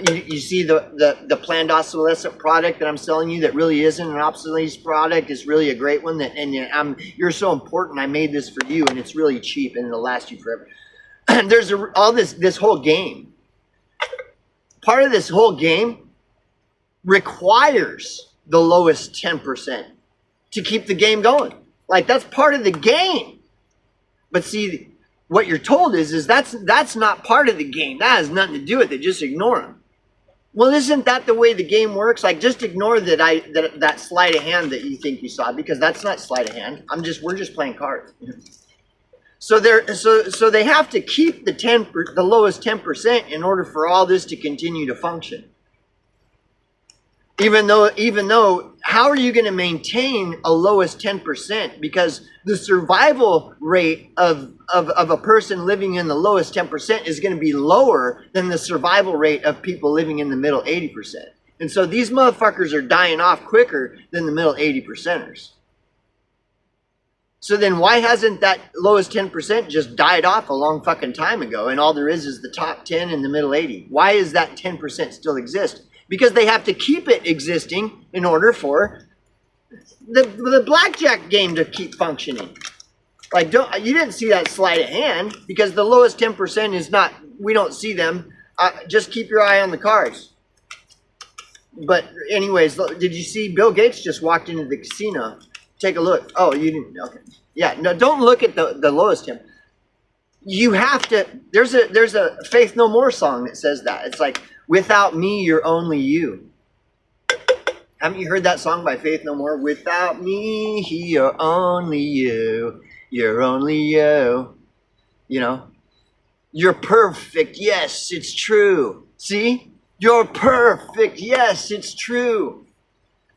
You see the planned obsolescent product that I'm selling you that really isn't an obsolete product, is really a great one, you're so important, I made this for you, and it's really cheap and it'll last you forever. There's all this whole game. Part of this whole game requires the lowest 10% to keep the game going. Like, that's part of the game. But see, what you're told is that's not part of the game. That has nothing to do with it. Just ignore them. Well, isn't that the way the game works? Like, just ignore that sleight of hand that you think you saw, because that's not sleight of hand. We're just playing cards. So they have to keep the lowest 10% in order for all this to continue to function. Even though, how are you going to maintain a lowest 10%? Because the survival rate of a person living in the lowest 10% is going to be lower than the survival rate of people living in the middle 80%. And so these motherfuckers are dying off quicker than the middle 80%ers. So then why hasn't that lowest 10% just died off a long fucking time ago, and all there is the top 10 and the middle 80? Why does that 10% still exist? Because they have to keep it existing in order for the blackjack game to keep functioning. Like, you didn't see that sleight of hand, because the lowest 10% is not, we don't see them. Just keep your eye on the cards. But anyways, did you see Bill Gates just walked into the casino? Take a look. Oh, you didn't. Okay. Yeah. No, don't look at the lowest 10. You have to. There's a Faith No More song that says that. It's like, without me, you're only you. Haven't you heard that song by Faith No More? Without me, you're only you. You're only you. You know, you're perfect. Yes, it's true. See? You're perfect. Yes, it's true.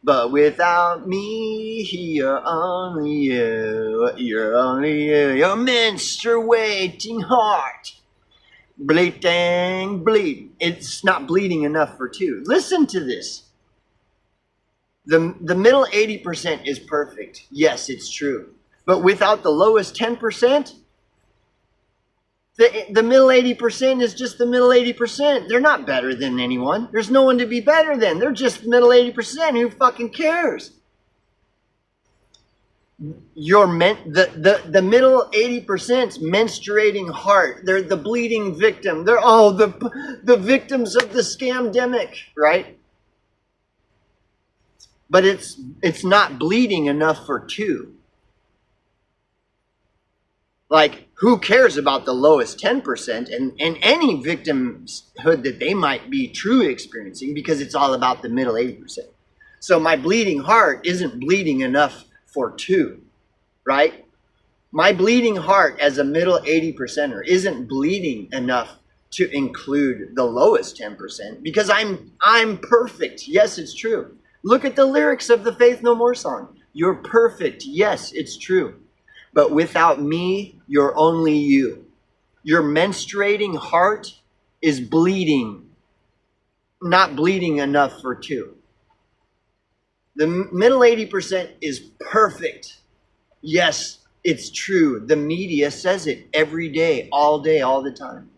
But without me, you're only you. You're only you. Your menstruating heart. Bleeding, bleed. It's not bleeding enough for two. Listen to this. The middle 80% is perfect. Yes, it's true. But without the lowest 10%, the middle 80% is just the middle 80%. They're not better than anyone. There's no one to be better than. They're just the middle 80%. Who fucking cares? The middle 80%'s menstruating heart. They're the bleeding victim. They're the victims of the scamdemic, right? But it's not bleeding enough for two. Like, who cares about the lowest 10% and any victimhood that they might be truly experiencing, because it's all about the middle 80%. So my bleeding heart isn't bleeding enough for two, right? My bleeding heart as a middle 80%er isn't bleeding enough to include the lowest 10% because I'm perfect. Yes, it's true. Look at the lyrics of the Faith No More song. You're perfect. Yes, it's true. But without me, you're only you. Your menstruating heart is bleeding, not bleeding enough for two. The middle 80% is perfect. Yes, it's true. The media says it every day, all the time.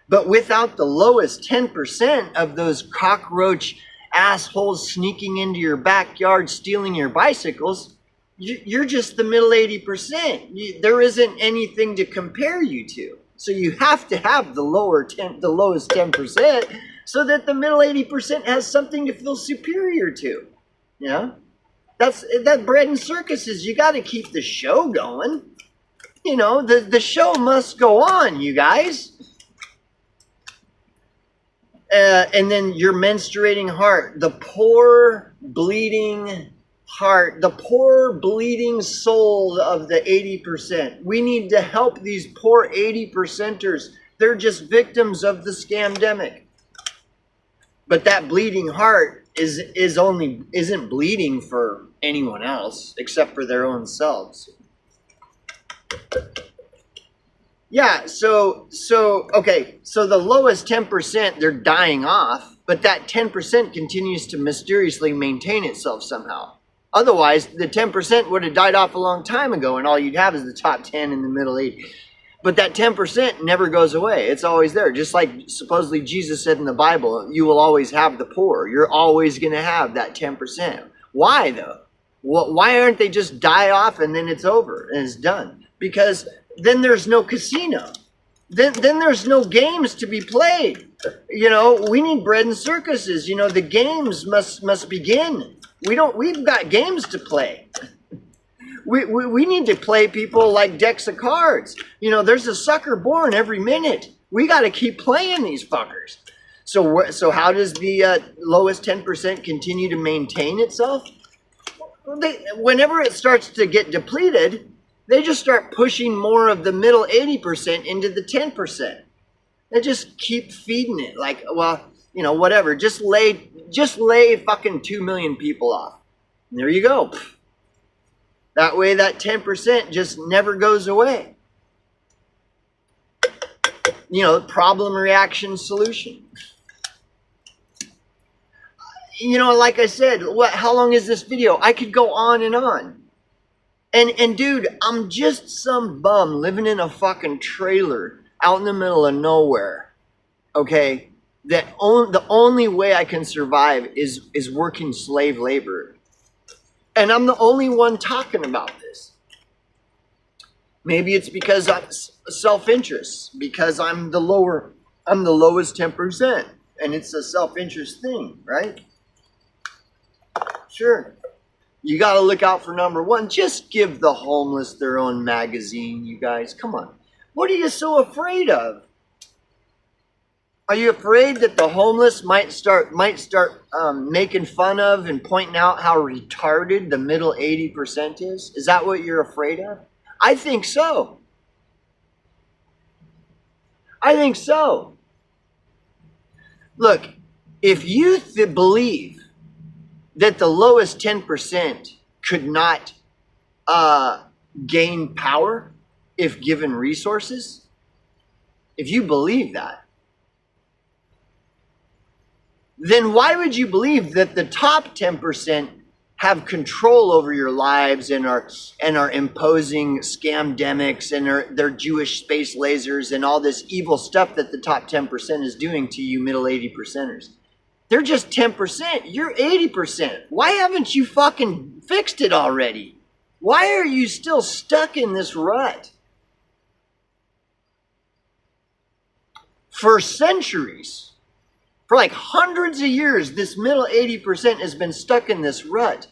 But without the lowest 10% of those cockroach assholes sneaking into your backyard, stealing your bicycles, you're just the middle 80%. There isn't anything to compare you to. So you have to have the lowest 10% so that the middle 80% has something to feel superior to. Yeah? That bread and circuses. You got to keep the show going. You know, the show must go on, you guys. And then your menstruating heart, the poor bleeding heart, the poor bleeding soul of the 80%. We need to help these poor 80%ers. They're just victims of the scamdemic. But that bleeding heart isn't bleeding for anyone else except for their own selves. Yeah, so the lowest 10%, they're dying off, but that 10% continues to mysteriously maintain itself somehow. Otherwise, the 10% would have died off a long time ago, and all you'd have is the top 10 in the middle 80. But that 10% never goes away. It's always there. Just like supposedly Jesus said in the Bible, you will always have the poor. You're always going to have that 10%. Why, though? Why aren't they just die off and then it's over and it's done? Because then there's no casino. Then there's no games to be played. You know, we need bread and circuses. You know, the games must begin. We've got games to play. We need to play people like decks of cards. You know, there's a sucker born every minute. We got to keep playing these fuckers. So how does the lowest 10% continue to maintain itself? Whenever it starts to get depleted, they just start pushing more of the middle 80% into the 10%. They just keep feeding it. Like, well, you know, whatever. Just lay fucking 2 million people off. And there you go. That way that 10% just never goes away. You know, problem, reaction, solution. You know, like I said, how long is this video? I could go on and on. And dude, I'm just some bum living in a fucking trailer out in the middle of nowhere. Okay? The only way I can survive is working slave labor. And I'm the only one talking about this. Maybe it's because I'm self-interest, because I'm the lowest 10%, and it's a self-interest thing, right? Sure. You got to look out for number one. Just give the homeless their own magazine, you guys. Come on. What are you so afraid of? Are you afraid that the homeless might start making fun of and pointing out how retarded the middle 80% is? Is that what you're afraid of? I think so. I think so. Look, if you believe that the lowest 10% could not gain power if given resources, if you believe that, then why would you believe that the top 10% have control over your lives and are imposing scamdemics and their Jewish space lasers and all this evil stuff that the top 10% is doing to you middle 80%ers? They're just 10%. You're 80%. Why haven't you fucking fixed it already? Why are you still stuck in this rut? For centuries, for like hundreds of years, this middle 80% has been stuck in this rut.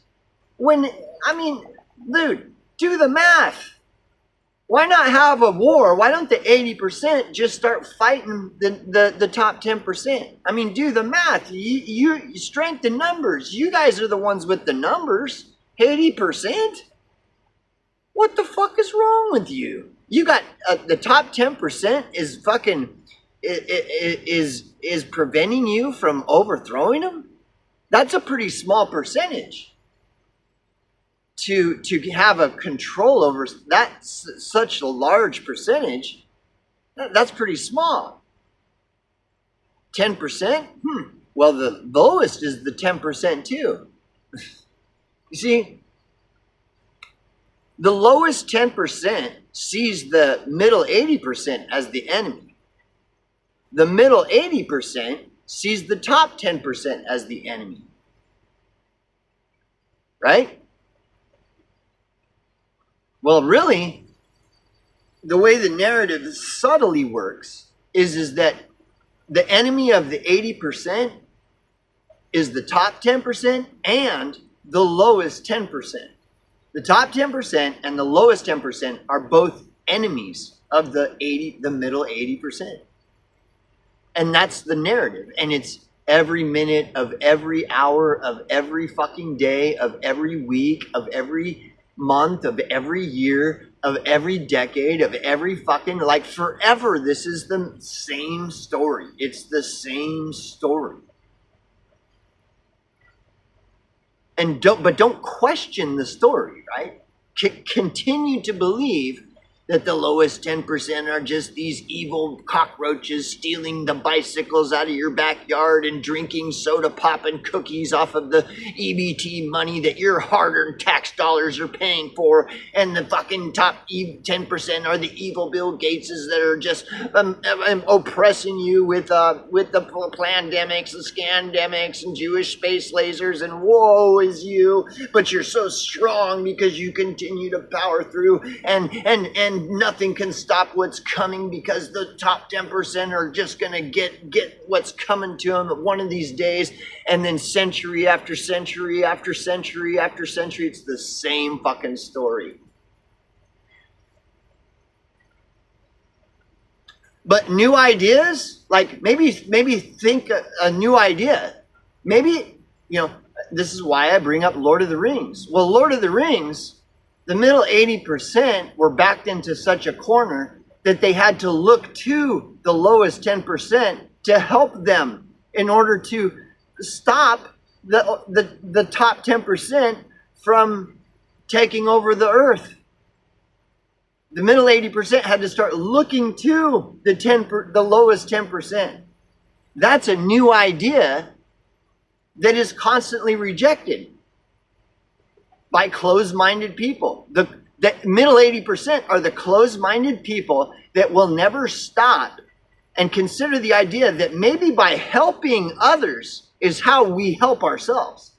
Dude, do the math. Why not have a war? Why don't the 80% just start fighting the top 10%? I mean, do the math. You strengthen numbers. You guys are the ones with the numbers. 80%? What the fuck is wrong with you? You got the top 10% is fucking is preventing you from overthrowing them. That's a pretty small percentage. To have a control over that such a large percentage, that's pretty small. 10%? Well, the lowest is the 10% too. You see, the lowest 10% sees the middle 80% as the enemy. The middle 80% sees the top 10% as the enemy. Right? Well, really, the way the narrative subtly works is that the enemy of the 80% is the top 10% and the lowest 10%. The top 10% and the lowest 10% are both enemies of the middle 80%. And that's the narrative. And it's every minute of every hour of every fucking day of every week of every month of every year of every decade of every fucking, like, forever. This is the same story. It's the same story. And don't question the story, right? Continue to believe that the lowest 10% are just these evil cockroaches stealing the bicycles out of your backyard and drinking soda pop and cookies off of the EBT money that your hard-earned tax dollars are paying for, and the fucking top 10% are the evil Bill Gateses that are just oppressing you with the pandemics and scandemics and Jewish space lasers, and woe is you, but you're so strong because you continue to power through, and nothing can stop what's coming because the top 10% are just going to get what's coming to them one of these days. And then century after century after century after century, it's the same fucking story. But new ideas, like maybe think a new idea. Maybe, this is why I bring up Lord of the Rings. Well, Lord of the Rings, the middle 80% were backed into such a corner that they had to look to the lowest 10% to help them in order to stop the top 10% from taking over the earth. The middle 80% had to start looking to the lowest 10%. That's a new idea that is constantly rejected by closed-minded people. The middle 80% are the closed-minded people that will never stop and consider the idea that maybe by helping others is how we help ourselves.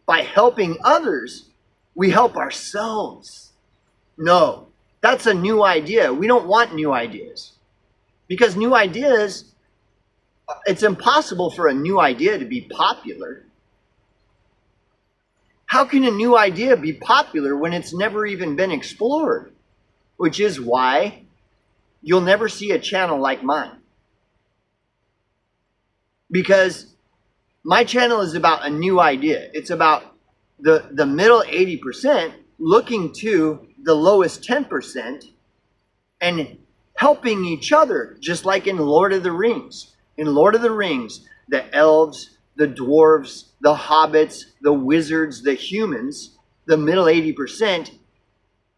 By helping others, we help ourselves. No, that's a new idea. We don't want new ideas. Because new ideas, it's impossible for a new idea to be popular. How can a new idea be popular when it's never even been explored? Which is why you'll never see a channel like mine. Because my channel is about a new idea. It's about the middle 80% looking to the lowest 10% and helping each other, just like in Lord of the Rings. In Lord of the Rings, the elves, the dwarves, the hobbits, the wizards, the humans, the middle 80%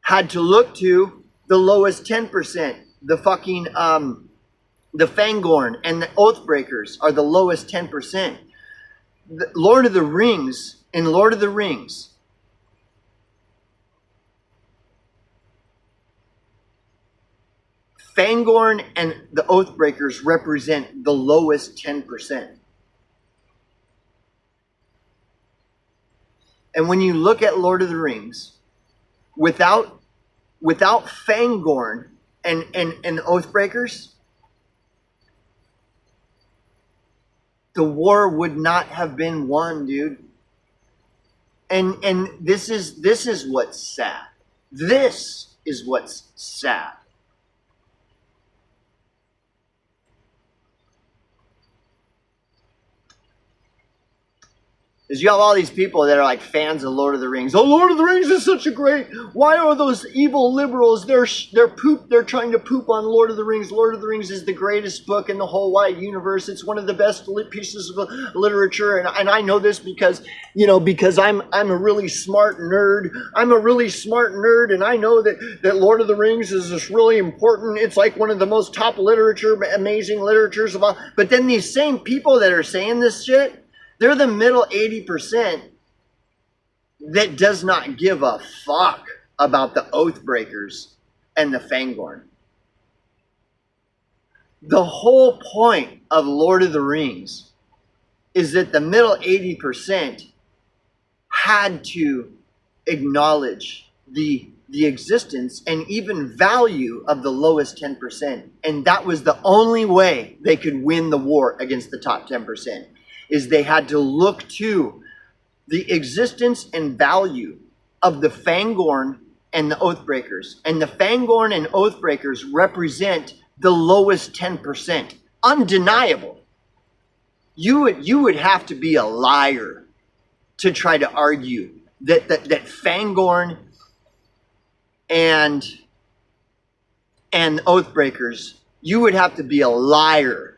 had to look to the lowest 10%. The fucking, the Fangorn and the Oathbreakers are the lowest 10%. The Lord of the Rings, in Lord of the Rings, Fangorn and the Oathbreakers represent the lowest 10%. And when you look at Lord of the Rings, without Fangorn and Oathbreakers, the war would not have been won, dude. And this is what's sad. This is what's sad. Is you have all these people that are like fans of Lord of the Rings. Oh, Lord of the Rings is such a great. Why are those evil liberals? They're trying to poop on Lord of the Rings. Lord of the Rings is the greatest book in the whole wide universe. It's one of the best pieces of literature, and I know this because I'm a really smart nerd. I'm a really smart nerd, and I know that Lord of the Rings is this really important. It's like one of the most top literature, amazing literatures of all. But then these same people that are saying this shit, they're the middle 80% that does not give a fuck about the Oathbreakers and the Fangorn. The whole point of Lord of the Rings is that the middle 80% had to acknowledge the existence and even value of the lowest 10%. And that was the only way they could win the war against the top 10%. Is they had to look to the existence and value of the Fangorn and the Oathbreakers. And the Fangorn and Oathbreakers represent the lowest 10%. Undeniable. You would have to be a liar to try to argue that Fangorn and Oathbreakers, you would have to be a liar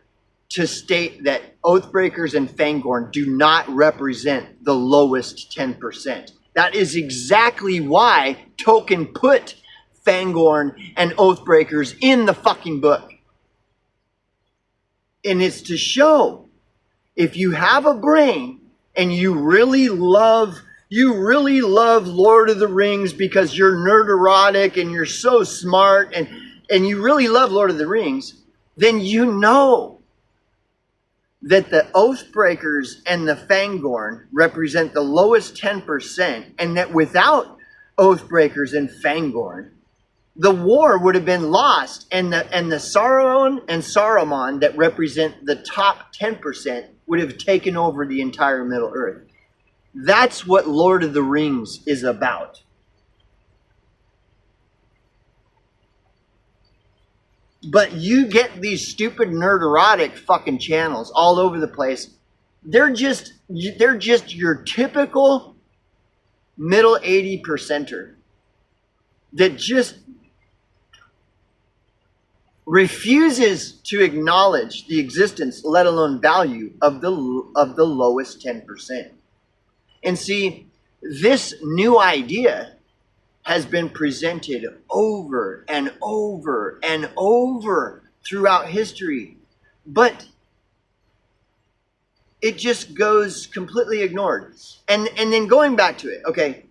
to state that Oathbreakers and Fangorn do not represent the lowest 10%. That is exactly why Tolkien put Fangorn and Oathbreakers in the fucking book. And it's to show, if you have a brain and you really love Lord of the Rings because you're nerderotic and you're so smart and you really love Lord of the Rings, then you know that the Oathbreakers and the Fangorn represent the lowest 10%, and that without Oathbreakers and Fangorn, the war would have been lost, and the Sauron and Saruman that represent the top 10% would have taken over the entire Middle Earth. That's what Lord of the Rings is about. But you get these stupid nerderotic fucking channels all over the place. They're just your typical middle 80%er that just refuses to acknowledge the existence, let alone value, of the lowest 10%. And see, this new idea has been presented over and over and over throughout history, but it just goes completely ignored. And then going back to it, okay,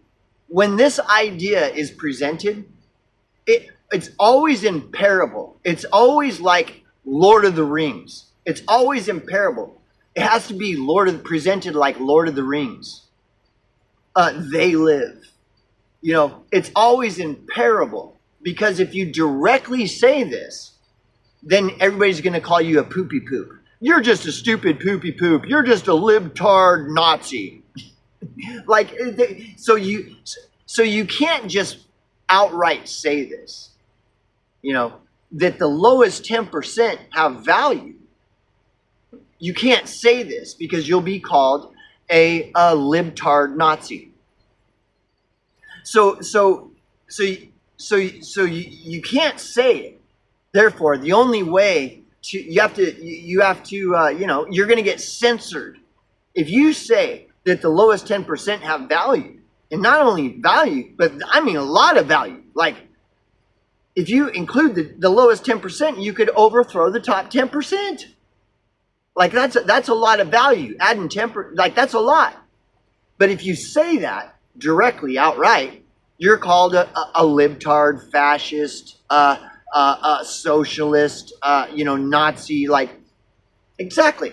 when this idea is presented, it's always in parable. It's always like Lord of the Rings. It's always in parable. It has to be presented like Lord of the Rings. They live. It's always in parable, because if you directly say this, then everybody's going to call you a poopy poop. You're just a stupid poopy poop. You're just a libtard Nazi. So you can't just outright say this, that the lowest 10% have value. You can't say this because you'll be called a libtard Nazi. you can't say it. Therefore, the only way you have to you're going to get censored if you say that the lowest 10% have value, and not only value, but I mean a lot of value. Like, if you include the lowest 10%, you could overthrow the top 10%. Like, that's a lot of value. Adding 10%, like, that's a lot. But if you say that directly, outright, you're called a libtard, fascist, socialist, Nazi. Like, exactly.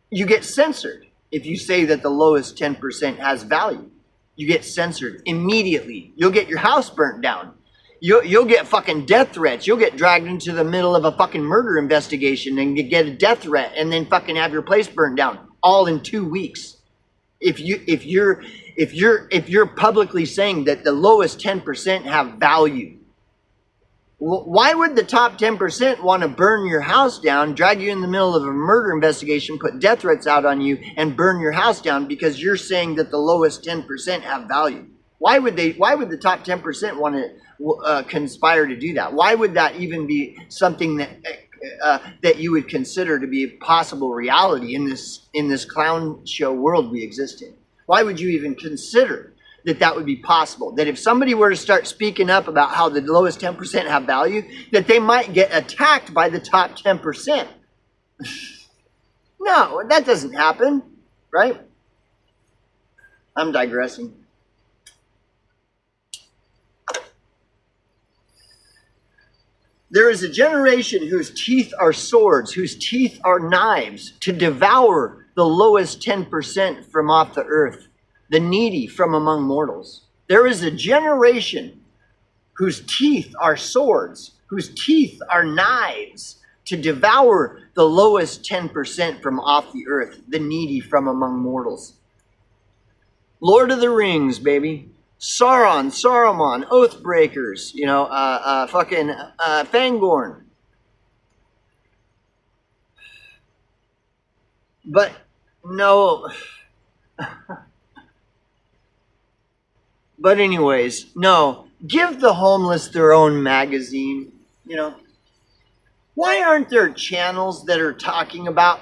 You get censored if you say that the lowest 10% has value. You get censored immediately. You'll get your house burnt down. You'll get fucking death threats. You'll get dragged into the middle of a fucking murder investigation and get a death threat, and then fucking have your place burned down, all in 2 weeks. If you're publicly saying that the lowest 10% have value, why would the top 10% want to burn your house down, drag you in the middle of a murder investigation, put death threats out on you, and burn your house down because you're saying that the lowest 10% have value? Why would the top 10% want to conspire to do that? Why would that even be something that you would consider to be a possible reality in this clown show world we exist in? Why would you even consider that would be possible? That if somebody were to start speaking up about how the lowest 10% have value, that they might get attacked by the top 10%. No, that doesn't happen, right? I'm digressing. There is a generation whose teeth are swords, whose teeth are knives, to devour the lowest 10% from off the earth, the needy from among mortals. There is a generation whose teeth are swords, whose teeth are knives, to devour the lowest 10% from off the earth, the needy from among mortals. Lord of the Rings, baby. Sauron, Saruman, Oathbreakers, Fangorn. But no. But anyways, no. Give the homeless their own magazine, Why aren't there channels that are talking about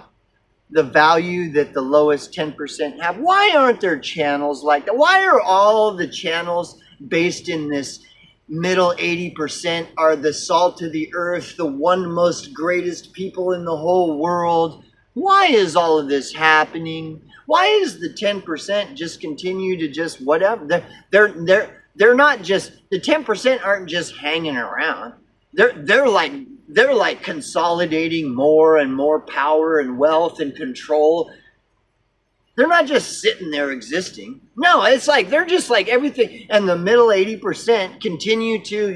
the value that the lowest 10% have? Why aren't there channels like that? Why are all of the channels based in this middle 80% are the salt of the earth, the one most greatest people in the whole world? Why is all of this happening? Why is the 10% just continue to just whatever? They're not just, the 10% aren't just hanging around. They're like consolidating more and more power and wealth and control. They're not just sitting there existing. No, it's like they're just like everything. And the middle 80% continue to,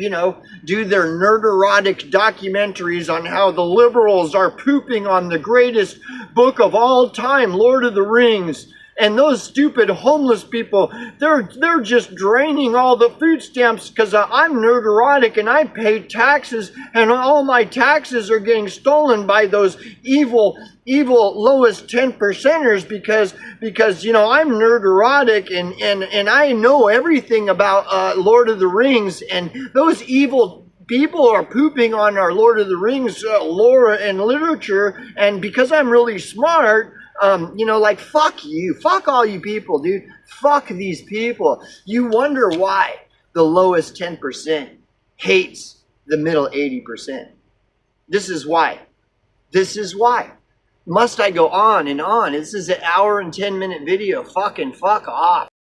do their nerderotic documentaries on how the liberals are pooping on the greatest book of all time, Lord of the Rings. And those stupid homeless people, they're just draining all the food stamps because I'm nerderotic and I pay taxes, and all my taxes are getting stolen by those evil lowest 10%ers because I'm nerderotic and I know everything about Lord of the Rings, and those evil people are pooping on our Lord of the Rings lore and literature, and because I'm really smart, fuck you. Fuck all you people, dude. Fuck these people. You wonder why the lowest 10% hates the middle 80%. This is why. Must I go on and on? This is an hour and 10-minute video. Fuck off.